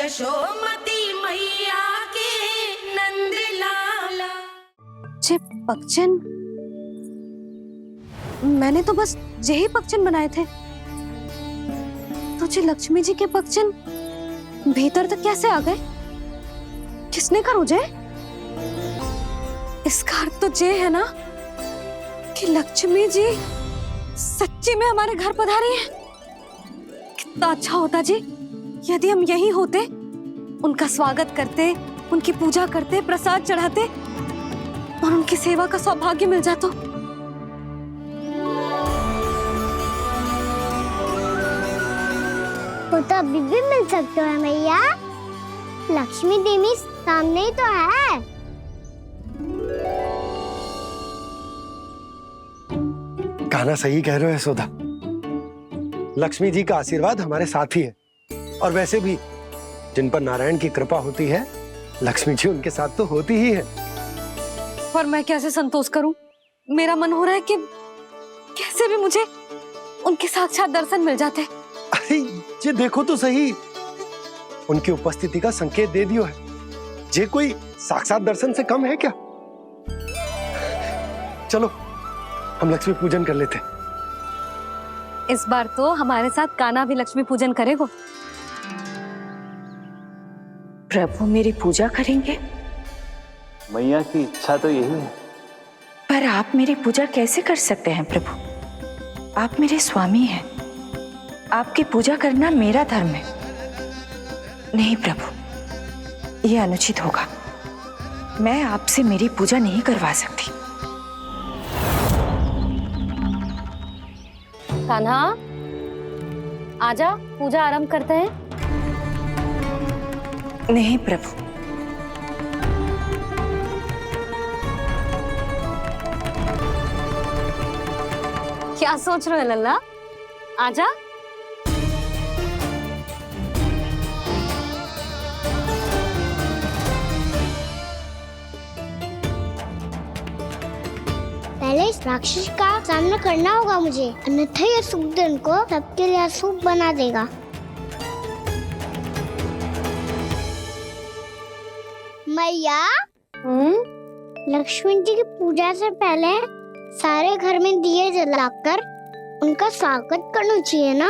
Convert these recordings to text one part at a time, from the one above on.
यशोमती मैया के नंद लाला। जे पगचन, मैंने तो बस यही पगचन बनाए थे, तो जे लक्ष्मी जी के पगचन भीतर तक कैसे आ गए? किसने कर उजे? इसका अर्थ तो ये है ना कि लक्ष्मी जी सच्ची में हमारे घर पधारी है। कितना अच्छा होता जी यदि हम यही होते, उनका स्वागत करते, उनकी पूजा करते, प्रसाद चढ़ाते और उनकी सेवा का सौभाग्य मिल जाता। वो तो अभी भी मिल सकते हैं मैया, लक्ष्मी देवी सामने ही तो है। कान्हा सही कह रहे हो यशोदा, लक्ष्मी जी का आशीर्वाद हमारे साथ ही है। और वैसे भी जिन पर नारायण की कृपा होती है, लक्ष्मी जी उनके साथ तो होती ही है। पर मैं कैसे संतोष करूं? मेरा मन हो रहा है कि कैसे भी मुझे उनके साक्षात दर्शन मिल जाते। अरे ये देखो तो सही, उनकी उपस्थिति का संकेत दे दियो है। ये कोई साक्षात दर्शन से कम है क्या? चलो हम लक्ष्मी पूजन कर लेते। इस बार तो हमारे साथ कान्हा भी लक्ष्मी पूजन करेगा। प्रभु मेरी पूजा करेंगे? मैया की इच्छा तो यही है। पर आप मेरी पूजा कैसे कर सकते हैं प्रभु? आप मेरे स्वामी हैं, आपकी पूजा करना मेरा धर्म है। नहीं प्रभु, यह अनुचित होगा। मैं आपसे मेरी पूजा नहीं करवा सकती। कान्हा आजा, पूजा आरंभ करते हैं। नहीं प्रभु, क्या सोच रहे हो लल्ला? आजा। पहले इस राक्षस का सामना करना होगा मुझे, अन्यथा ये शुभ दिन को सबके लिए अशुभ बना देगा। मैया, लक्ष्मी जी की पूजा से पहले सारे घर में दिए जलाकर उनका स्वागत करना चाहिए ना?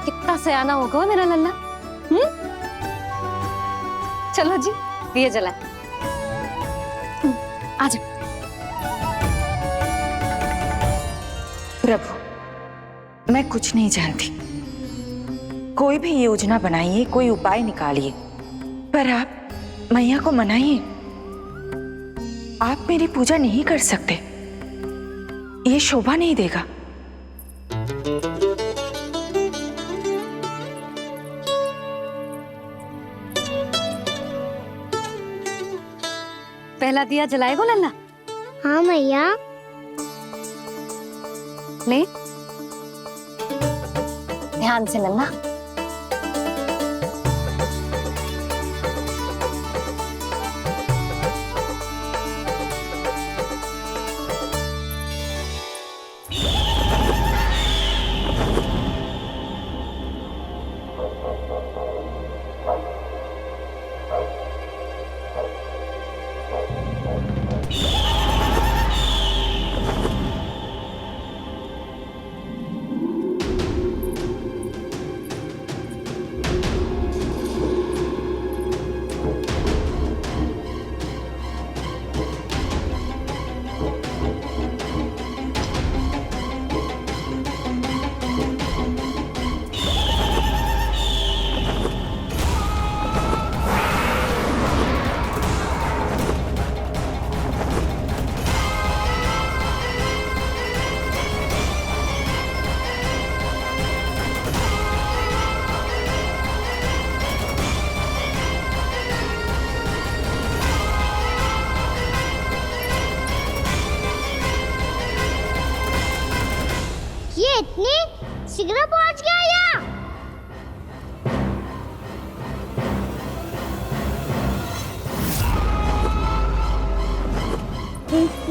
कितना सयाना होगा मेरा लल्ला। चलो जी, दिए जलाए। आजा। प्रभु मैं कुछ नहीं जानती। कोई भी योजना बनाइए, कोई उपाय निकालिए, पर आप मैया को मनाइए। आप मेरी पूजा नहीं कर सकते, ये शोभा नहीं देगा। पहला दिया जलाएगो लल्ला? हाँ मैया। ले, ध्यान से लल्ला। इतनी शीघ्र पहुंच गया यहाँ?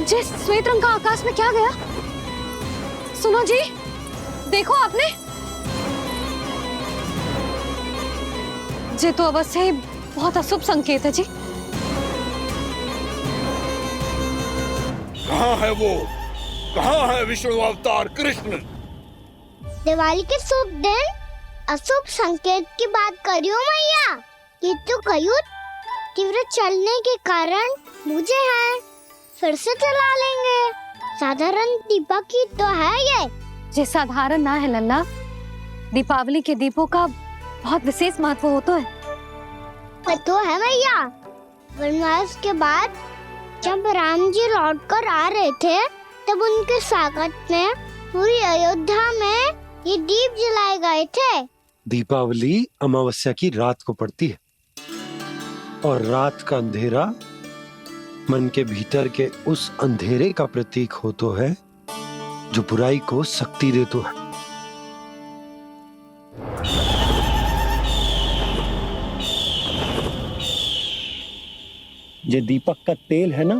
जी, श्वेत रंग का आकाश में क्या गया? सुनो जी, देखो आपने। ये तो अवश्य ही बहुत अशुभ संकेत है जी। कहाँ है वो? कहाँ है विष्णु अवतार कृष्ण? दिवाली के शुभ दिन अशुभ संकेत की बात करियो मैया। ये तो कयूत तीव्र चलने के कारण मुझे है, फिर से चला लेंगे। साधारण दीपक ही तो है ये साधारण ना है लल्ला, दीपावली के दीपों का बहुत विशेष महत्व होता है। तो है मैया। वनवास के बाद जब राम जी लौट कर आ रहे थे तब उनके स्वागत में पूरी अयोध्या में ये दीप जलाए गए थे। दीपावली अमावस्या की रात को पड़ती है और रात का अंधेरा मन के भीतर के उस अंधेरे का प्रतीक हो तो है जो बुराई को शक्ति दे तो है। ये दीपक का तेल है ना,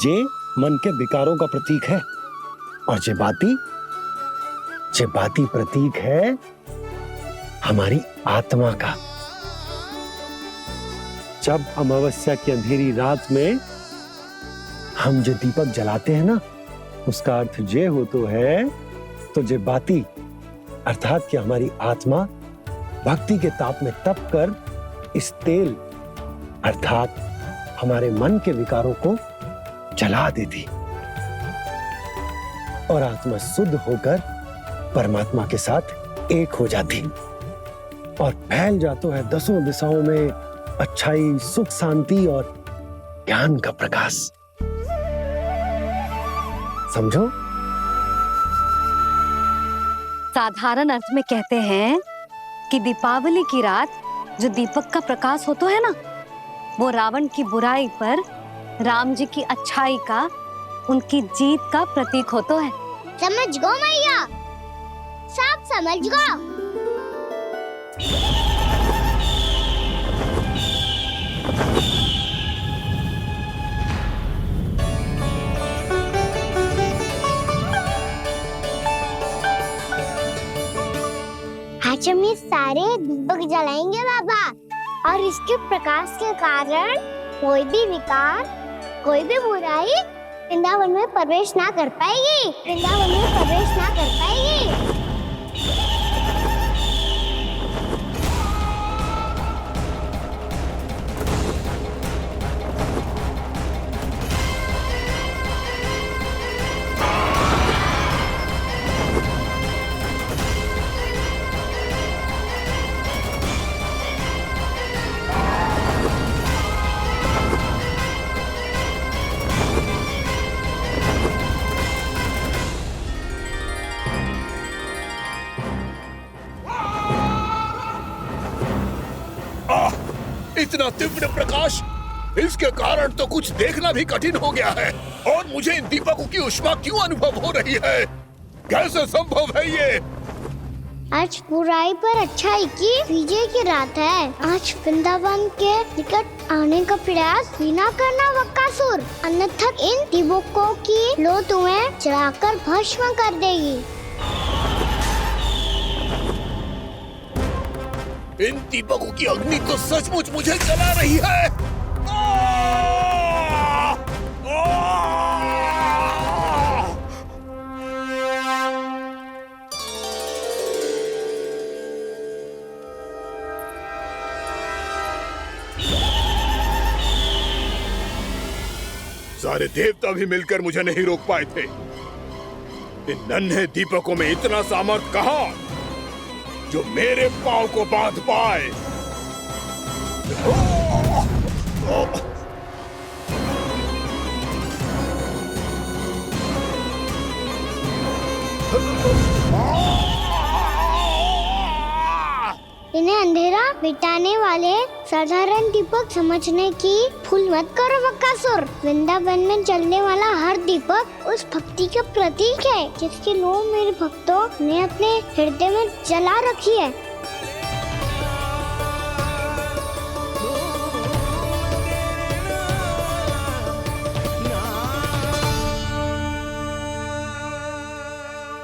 ये मन के विकारों का प्रतीक है, और ये बाती प्रतीक है हमारी आत्मा का। जब अमावस्या की अंधेरी रात में हम जो दीपक जलाते हैं ना, उसका अर्थ ये हो तो है, तो ये बाती अर्थात कि हमारी आत्मा भक्ति के ताप में तप कर इस तेल अर्थात हमारे मन के विकारों को जला देती और आत्मा शुद्ध होकर परमात्मा के साथ एक हो जाती और फैल जाता है दसों दिशाओं में अच्छाई, सुख, शांति और ज्ञान का प्रकाश। समझो? साधारण अर्थ में कहते हैं कि दीपावली की रात जो दीपक का प्रकाश होता है ना, वो रावण की बुराई पर राम जी की अच्छाई का, उनकी जीत का प्रतीक होता है। समझ गो मैया, सब समझ गो। आज हम ये सारे दीपक जलाएंगे बाबा, और इसके प्रकाश के कारण कोई भी विकार, कोई भी बुराई वृंदावन में प्रवेश ना कर पाएगी, वृंदावन में प्रवेश ना कर पाएगी। इतना तीव्र प्रकाश, इसके कारण तो कुछ देखना भी कठिन हो गया है। और मुझे इन दीपकों की ऊष्मा क्यों अनुभव हो रही है? कैसे संभव है ये? आज बुराई पर अच्छाई की विजय की रात है। आज वृंदावन के निकट आने का प्रयास भी ना करना बकासुर, अन्यथा इन दीपकों की लो तुम्हें जलाकर भस्म कर देगी। इन दीपकों की अग्नि तो सचमुच मुझे जला रही है। सारे देवता भी मिलकर मुझे नहीं रोक पाए थे। इन नन्हे दीपकों में इतना सामर्थ्य कहां जो मेरे पांव को बांध पाए। इन्हें अंधेरा मिटाने वाले साधारण दीपक समझने की भूल मत करो बकासुर। वृंदावन में जलने वाला हर दीपक उस भक्ति का प्रतीक है जिसकी लो मेरे भक्तों ने अपने हृदय में जला रखी है।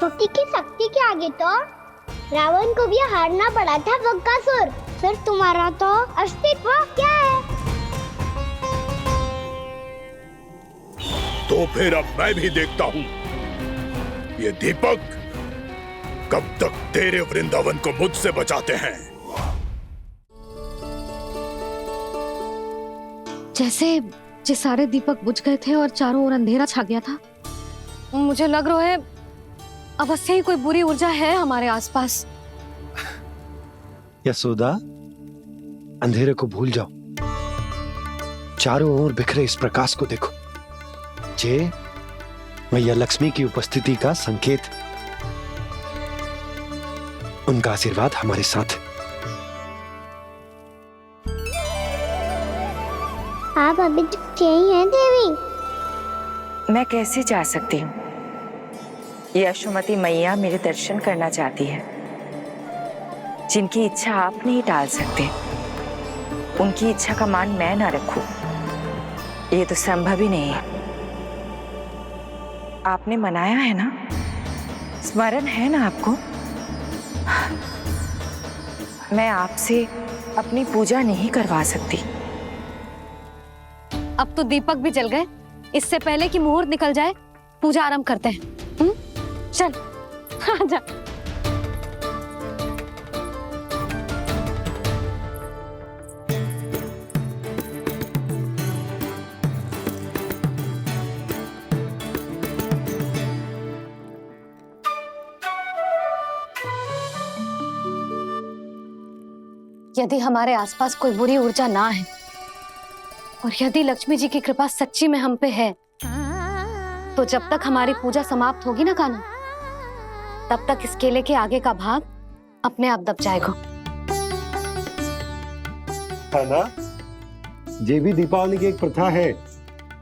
भक्ति की शक्ति के आगे तो रावण को भी हारना पड़ा था बकासुर। फिर तुम्हारा तो अस्तित्व क्या है? तो फिर अब मैं भी देखता हूँ ये दीपक कब तक तेरे वृंदावन को मुझसे बचाते हैं। जैसे सारे दीपक बुझ गए थे और चारों ओर अंधेरा छा गया था, मुझे लग रहा है अवश्य ही कोई बुरी ऊर्जा है हमारे आसपास। यशोदा, अंधेरे को भूल जाओ, चारों ओर बिखरे इस प्रकाश को देखो। जे मैया लक्ष्मी की उपस्थिति का संकेत, उनका आशीर्वाद हमारे साथ। आप अभी तक यही हैं देवी? मैं कैसे जा सकती हूँ? यशोमती मैया मेरे दर्शन करना चाहती है। जिनकी इच्छा आप नहीं टाल सकते, उनकी इच्छा का मान मैं ना रखूं, ये तो संभव ही नहीं है। आपने मनाया है ना, स्मरण है ना आपको? मैं आपसे अपनी पूजा नहीं करवा सकती। अब तो दीपक भी जल गए, इससे पहले कि मुहूर्त निकल जाए पूजा आरंभ करते हैं। चल आजा। यदि हमारे आसपास कोई बुरी ऊर्जा ना है और यदि लक्ष्मी जी की कृपा सच्ची में हम पे है, तो जब तक हमारी पूजा समाप्त होगी ना कान्हा, तब तक इस केले के आगे का भाग अपने आप दब जाएगा। ना, ये भी दीपावली की एक प्रथा है।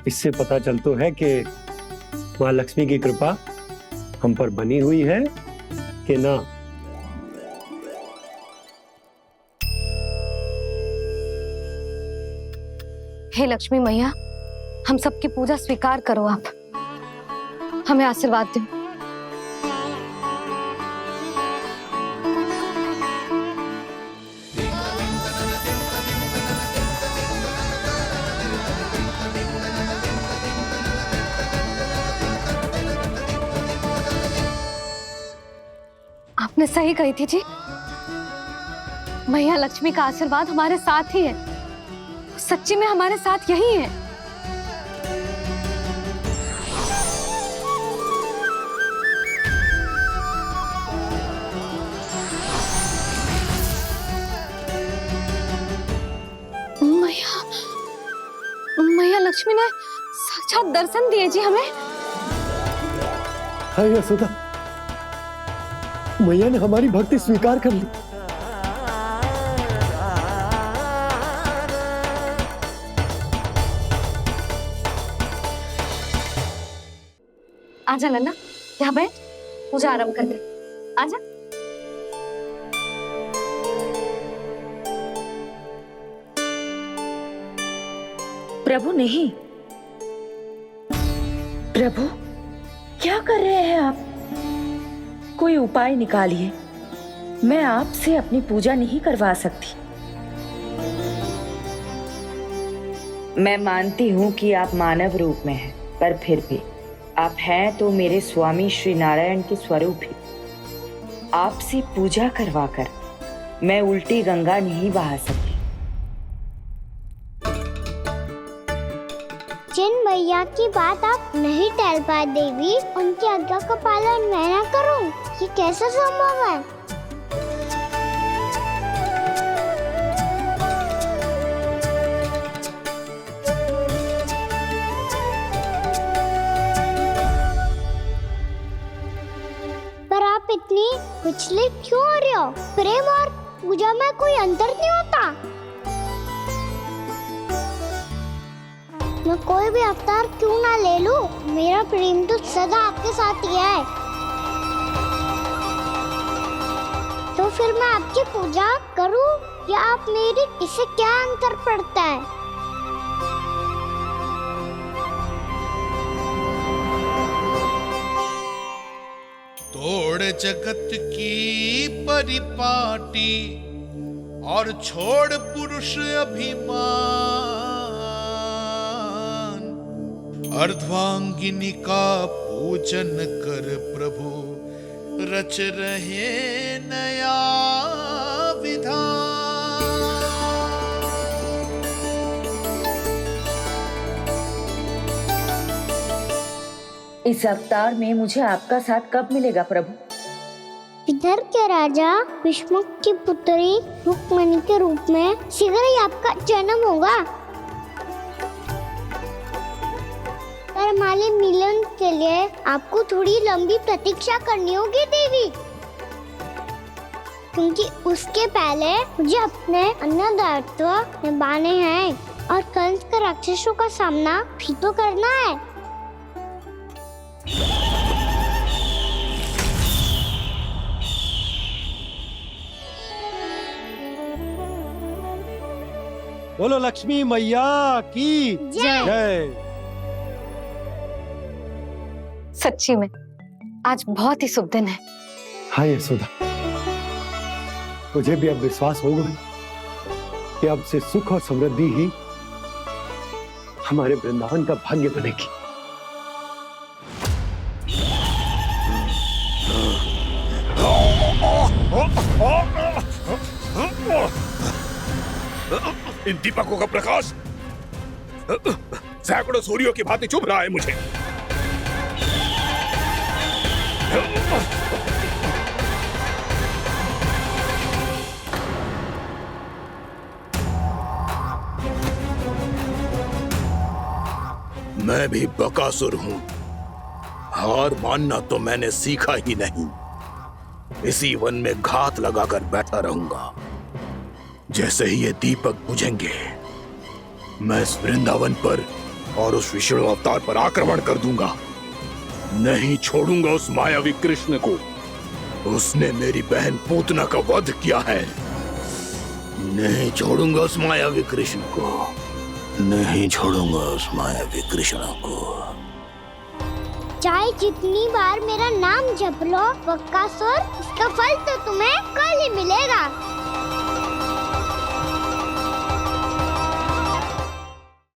इससे पता चलता है कि माँ लक्ष्मी की कृपा हम पर बनी हुई है कि ना। हे लक्ष्मी मैया, हम सबकी पूजा स्वीकार करो, आप हमें आशीर्वाद दो। आपने सही कही थी जी, मैया लक्ष्मी का आशीर्वाद हमारे साथ ही है, सच्ची में हमारे साथ यही है। मैया लक्ष्मी ने साक्षात दर्शन दिए जी हमें। हाँ यशोदा, मैया ने हमारी भक्ति स्वीकार कर ली। आजा नन्ना, यहाँ बैठ, पूजा आरंभ करते। आजा। प्रभु नहीं, प्रभु क्या कर रहे हैं आप? कोई उपाय निकालिए, मैं आपसे अपनी पूजा नहीं करवा सकती। मैं मानती हूँ कि आप मानव रूप में हैं, पर फिर भी आप हैं तो मेरे स्वामी श्री नारायण के स्वरूप ही। आपसे पूजा करवाकर मैं उल्टी गंगा नहीं बहा सकती। जिन मैया की बात आप नहीं टाल पाए देवी, उनकी आज्ञा का पालन मैं ना करूं, ये कैसे संभव है? पर आप इतनी विचलित क्यों हो रहे हो? प्रेम और पूजा में कोई अंतर नहीं होता। मैं कोई भी अवतार क्यों ना ले लूं, मेरा प्रेम तो सदा आपके साथ ही है। तो फिर मैं आपकी पूजा करूं या आप मेरी, इससे क्या अंतर पड़ता है? तो छोड़ जगत की परिपाटी और छोड़ पुरुष अभिमान, अर्धांगिनी का पूजन कर प्रभु रच रहे नया विधान। इस अवतार में मुझे आपका साथ कब मिलेगा प्रभु? इधर के राजा भीष्मक की पुत्री रुक्मिणी के रूप में शीघ्र ही आपका जन्म होगा। पर हमारे मिलन के लिए आपको थोड़ी लंबी प्रतीक्षा करनी होगी देवी, क्योंकि उसके पहले मुझे अपने अन्य दायित्व निभाने हैं और कंस के राक्षसों का सामना भी तो करना है। बोलो लक्ष्मी मैया की जय। सच्ची में आज बहुत ही शुभ दिन है। हाँ यशोदा, मुझे भी अब विश्वास होगा कि अब से सुख और समृद्धि ही हमारे वृंदावन का भाग्य बनेगी। इन दीपकों का प्रकाश सैकड़ों सूर्यों की भांति चुभ रहा है मुझे। मैं भी बकासुर हूं, हार मानना तो मैंने सीखा ही नहीं। इसी वन में घात लगाकर बैठा रहूंगा। जैसे ही ये दीपक बुझेंगे, मैं इस वृंदावन पर और उस विष्णु अवतार पर आक्रमण कर दूंगा। नहीं छोड़ूंगा उस मायावी कृष्ण को। उसने मेरी बहन पूतना का वध किया है। नहीं छोड़ूंगा उस मायावी कृष्ण को। नहीं छोड़ूंगा उस मायावी कृष्ण को। चाहे जितनी बार मेरा नाम जप लो बकासुर, इसका फल तो तुम्हें कल ही मिलेगा।